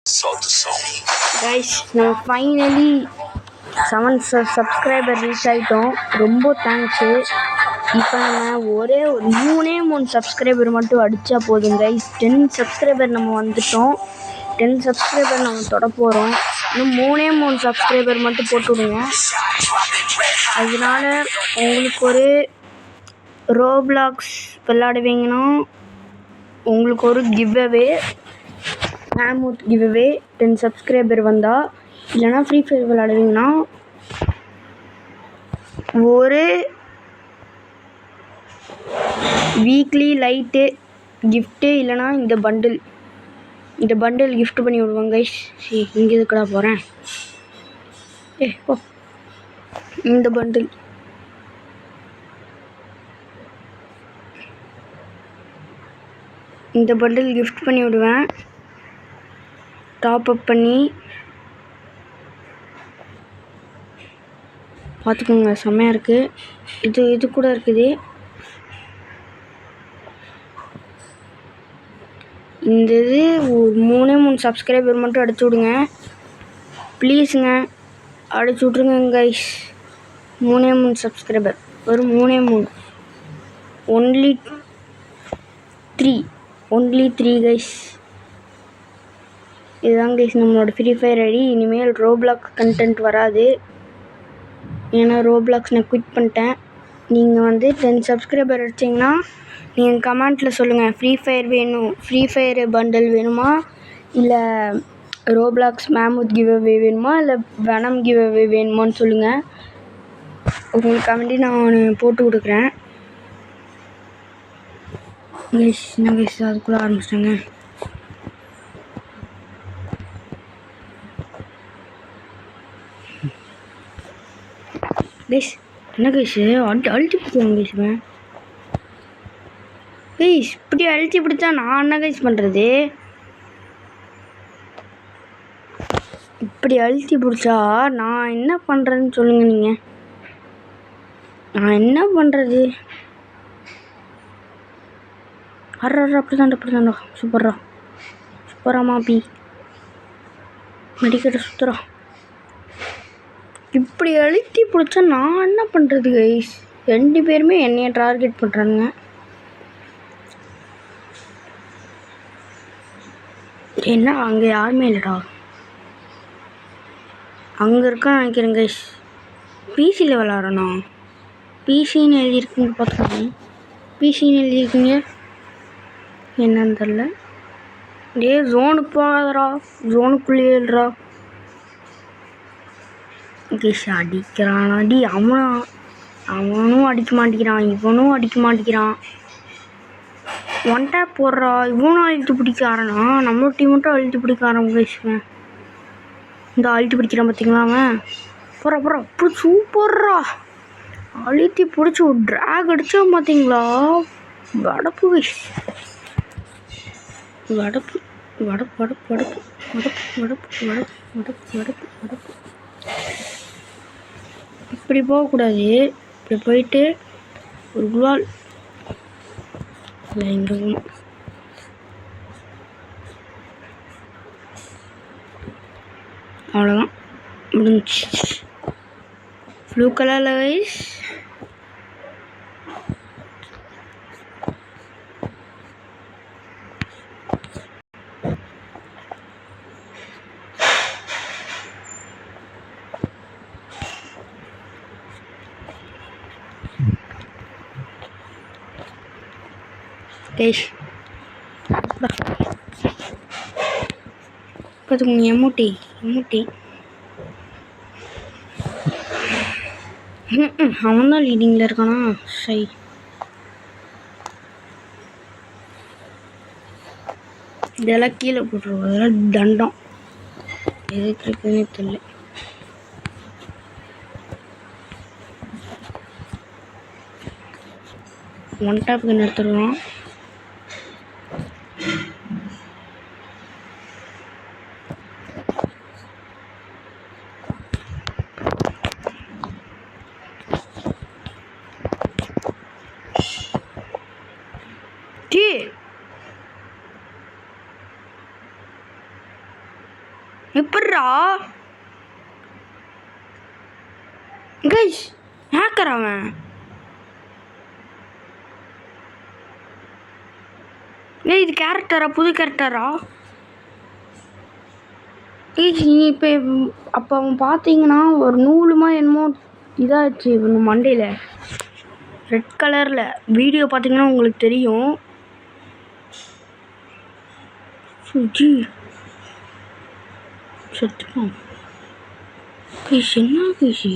Guys நம்ம finally 7 subscriber reach ஆகிட்டோம். ரொம்ப தேங்க்ஸு. இப்போ நம்ம ஒரே ஒரு 3 சப்ஸ்கிரைபர் மட்டும் அடித்தா போதும் கைஸ். 10 சப்ஸ்கிரைபர் நம்ம வந்துட்டோம். 10 சப்ஸ்கிரைபர் நம்ம தொட போகிறோம். இன்னும் 3 சப்ஸ்கிரைபர் மட்டும் போட்டு விடுங்க. அதனால உங்களுக்கு ஒரு ரோப்ளாக்ஸ் விளாடுவீங்கன்னா உங்களுக்கு ஒரு கிவ்அவே, மேமூத் கிவ்அவே 10 சப்ஸ்கிரைபர் வந்தால். இல்லைனா ஃப்ரீ ஃபயர் விளாடுவீங்கன்னா ஒரு வீக்லி லைட்டு கிஃப்ட்டு, இல்லைனா இந்த பண்டில் கிஃப்ட் பண்ணி விடுவாங்க கைஸ். இங்கே இதுக்கடா போகிறேன். ஓ இந்த பண்டில் கிஃப்ட் பண்ணி விடுவேன். டாப் அப் பண்ணி பார்த்துக்கோங்க, செம்மையாக இருக்குது. இது கூட இருக்குது. இந்த இது ஒரு 3 சப்ஸ்கிரைபர் மட்டும் அடிச்சு விடுங்க ப்ளீஸுங்க. அடிச்சு விட்ருங்க கைஸ். 3 சப்ஸ்கிரைபர், ஒரு 3 ஒன்லி 3 கைஸ். இதுதான் கைஸ் நம்மளோட ஃப்ரீ ஃபயர் ஐடி. இனிமேல் ரோப்ளாக்ஸ் கண்டென்ட் வராது, ஏன்னா ரோப்ளாக்ஸ் நான் குவிட் பண்ணிட்டேன். நீங்கள் 10 சப்ஸ்கிரைபர் அடிச்சிங்கன்னா நீங்கள் கமெண்ட்டில் சொல்லுங்கள், ஃப்ரீ ஃபயர் பண்டில் வேணுமா, இல்லை ரோப்ளாக்ஸ் மேமூத் கிவ்அவே வேணுமா, இல்லை வெனம் கிவ்அவே வேணுமான்னு சொல்லுங்கள். உங்களுக்கு நான் போட்டு கொடுக்குறேன் கைஸ். என்ன கைஸ் அதுக்குள்ளே ஆரம்பிச்சிட்டாங்க. கைஸ் என்ன கைஸ் அழுத்தி பிடிச்சாங்க கைஸ். கைஸ் இப்படி அழுத்தி பிடிச்சா நான் என்ன கைஸ் பண்ணுறது? இப்படி அழுத்தி பிடிச்சா நான் என்ன பண்ணுறதுன்னு சொல்லுங்கள் நீங்கள். நான் என்ன பண்ணுறது? அப்படிதான்டா சூப்பரா மாப்பி மெடிக்கெட்டை சுற்றுறோம். இப்படி அழுத்தி பிடிச்சா நான் என்ன பண்ணுறது கைஸ்? 2 பேருமே என்னைய டார்கெட் பண்ணுறாங்க. என்ன அங்கே யாருமே இல்லைடா. அங்கே இருக்கான்னு நினைக்கிறேன் கைஸ். பிசியில் விளாட்றேண்ணா. பிசின்னு எழுதியிருக்குங்க, பார்த்துக்கோங்க. பிசின்னு எழுதியிருக்குங்க, என்னன்னு தெரில. ஜோனுக்கு போகாதரா, ஜோனுக்குள்ளே இல்லைடா கைஸ். அடிக்கிறானாடி அவனும் அடிக்க மாட்டேங்கிறான், இவனும் அடிக்க மாட்டேங்கிறான். 1 டேப் போடுறா, இவனும் அழுத்தி பிடிக்காரனா. நம்ம டீம் மட்டும் அழுத்தி பிடிக்காரன் கைஸ். இந்த அழுத்தி பிடிக்கிறான் பார்த்தீங்களா அவன். போகிறா அப்படி சூப்பர்ரா. அழுத்தி பிடிச்சி ஒரு ட்ராக் அடித்தா பார்த்தீங்களா. வடப்பு கைஸ், வடப்பு. இப்படி போகக்கூடாது. இப்படி போயிட்டு ஒரு குவால் இல்லை இங்கே போகணும். அவ்வளோதான், முடிஞ்சிச்சு. ப்ளூ கலரில் கைஸ். கைஸ் பார்த்துக்கோங்க, எமூட்டி அவன் தான் லீடிங்கில் இருக்கானா. சரி, இதெல்லாம் கீழே போட்டுருவோம். அதெல்லாம் தண்டம் எதுக்கு இருக்குதுன்னே தெரியல. ஒன் டாப்புக்கு நிறுத்துருவோம். எப்பட்றா கைஸ் ஹேக்கர் அவன். இது கேரக்டரா? புது கேரக்டரா? இப்போ அப்போ அவன் பார்த்தீங்கன்னா ஒரு நூலுமா என்னமோ இதாச்சு மண்டையில் ரெட் கலரில். வீடியோ பார்த்தீங்கன்னா உங்களுக்கு தெரியும். சத்துப்போம் என்ன கைஷி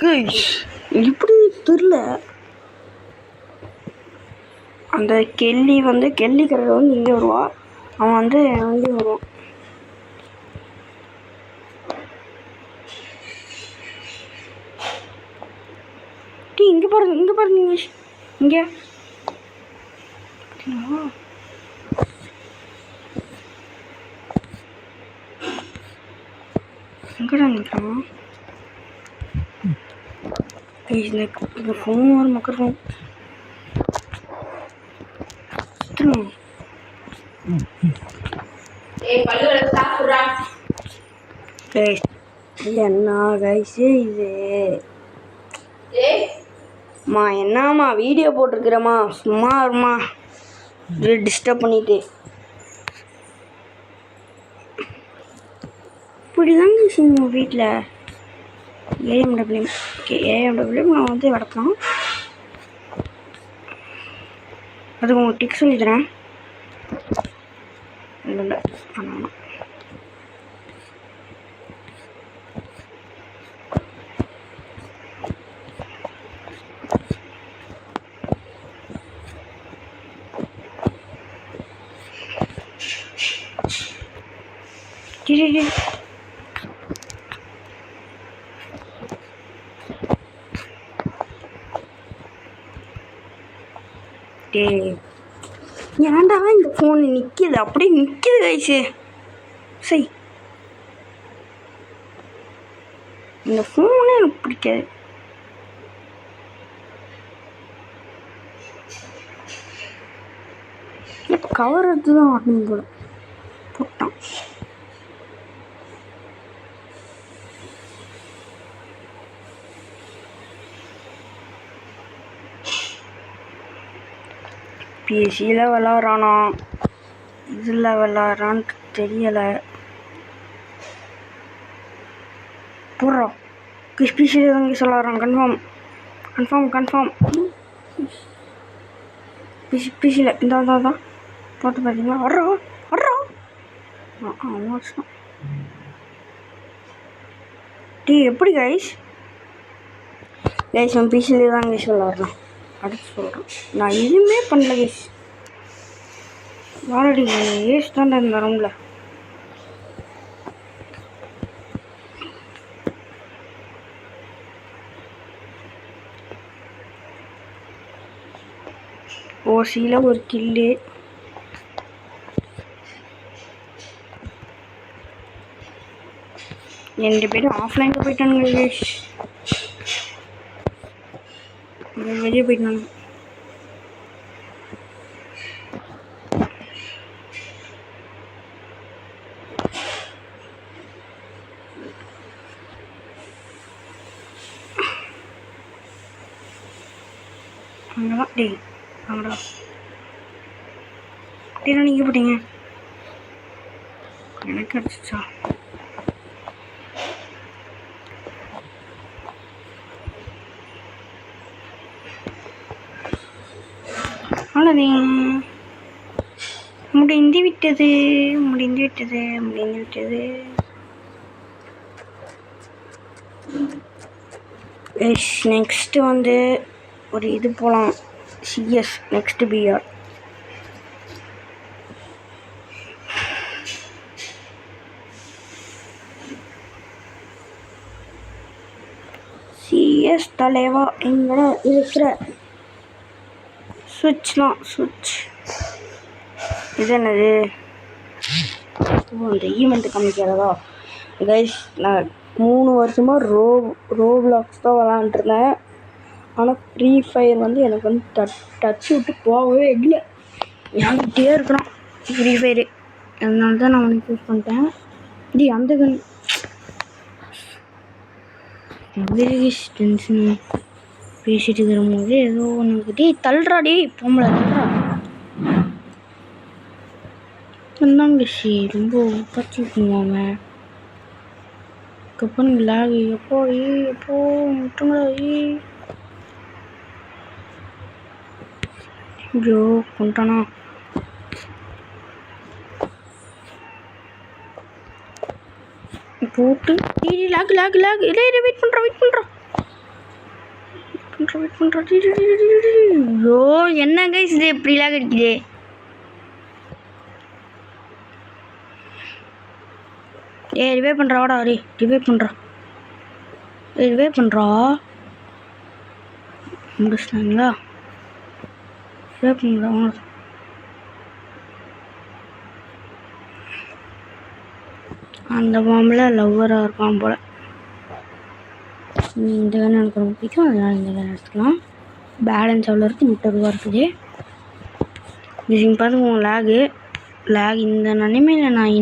கைஷ் இப்படி தெரில. அந்த கெல்லி கரர் வந்து இங்கே வருவான். அவன் வந்து அங்கே வருவான். இங்கே பாருங்க இங்கே எங்கடா நிற்கிறான்? இந்த ஃபோன் ஒரு மக்கள் ஃபோன் என்ன கைஸு இது? என்னம்மா வீடியோ போட்டிருக்கிறேம்மா, சும்மா இருமா டிஸ்டர்ப் பண்ணிட்டு. இப்படிதாங்க செய்யணும் வீட்டில். ஏஎம்டபிள்யூ நான் வந்து வளர்க்கலாம். அதுக்கு உங்களுக்கு டிக் சொல்லி தரேன். இல்லை ஆமாம் ஏன்டா இந்த ஃபோன் நிற்கிது, அப்படியே நிற்கிது கைஸு. சரி இந்த ஃபோனே எனக்கு பிடிக்காது. இப்போ கவர் எடுத்து தான் வரணும் போல போட்டான். பிசியில் விளாட்றானா இதில் விளாட்றான்னு தெரியலை. போடுறோம் பிசியில் தான் விளாட்றான். கன்ஃபார்ம் பிசியில் இந்த தான் போட்டு பார்த்தீங்களா? வர்றோம் எப்படி கைஸ் அவன் பிசியில் தான் கைஸ் விளாட்றான். அடுத்து சொல்கிறேன், நான் எதுவுமே பண்ணல கைஸ். வாழடி ஏஸ் தான் இந்த ரூமில். ஓசியில் ஒரு கில்லு. ரெண்டு பேரும் ஆஃப்லைனில் போயிட்டானுங்க கைஸ். வெளியே போயிட்டாங்க. அங்கதான் வாங்கடா நீங்கள் போட்டீங்க. எனக்கு அடிச்சிச்சா? முடிந்து விட்டது. நெக்ஸ்ட் வந்து ஒரு இது போகலாம். CS next PR. சிஎஸ் தலைவா எங்கட இருக்கிற சுவிட்ச் இது என்னது? இந்த ஈவெண்ட் காமிக்கிறதா கைஸ்? நான் 3 வருஷமாக ரோப்ளாக்ஸ் தான் விளாண்டுருந்தேன். ஆனால் ஃப்ரீ ஃபயர் வந்து எனக்கு வந்து டச் விட்டு போகவே இல்லை. ஏங்கிட்டே இருக்கிறான். Free fire. அதனால தான் நான் அவனுக்கு யூஸ் பண்ணிட்டேன். அந்த கன் டென்ஷன் பேசிட்டு இருக்கிறபோது ஏதோ ஒன்று தள்ளுறாடி பொம்பளை தள்ளுறா. இருந்தாங்க ரொம்ப பச்சு பண்ணுவாங்க. கப்பன் லாகு எப்போ முட்டுங்களா. ஐயோ கொண்டானா போட்டு லாக் வெயிட் பண்ணுறோம். ஐயோ என்னங்க இது எப்படி லாக் அடிக்குது. ரிவே பண்ணுறா வாடா. ரிவே பண்ணுறா முடிச்சிட்டாங்களா. ரிவே பண்ணுறா. அந்த பாம்பில் லவ்வராக இருப்பான் போல். இந்த வேலை எனக்கு ரொம்ப பிடிக்கும். அதனால் இந்த வேலை எடுத்துக்கலாம். பேலன்ஸ் அவ்வளோ இருக்குது, 30 ரூபா இருக்குது. இது பாருங்க லாகு இந்த நிலைமையில் நான்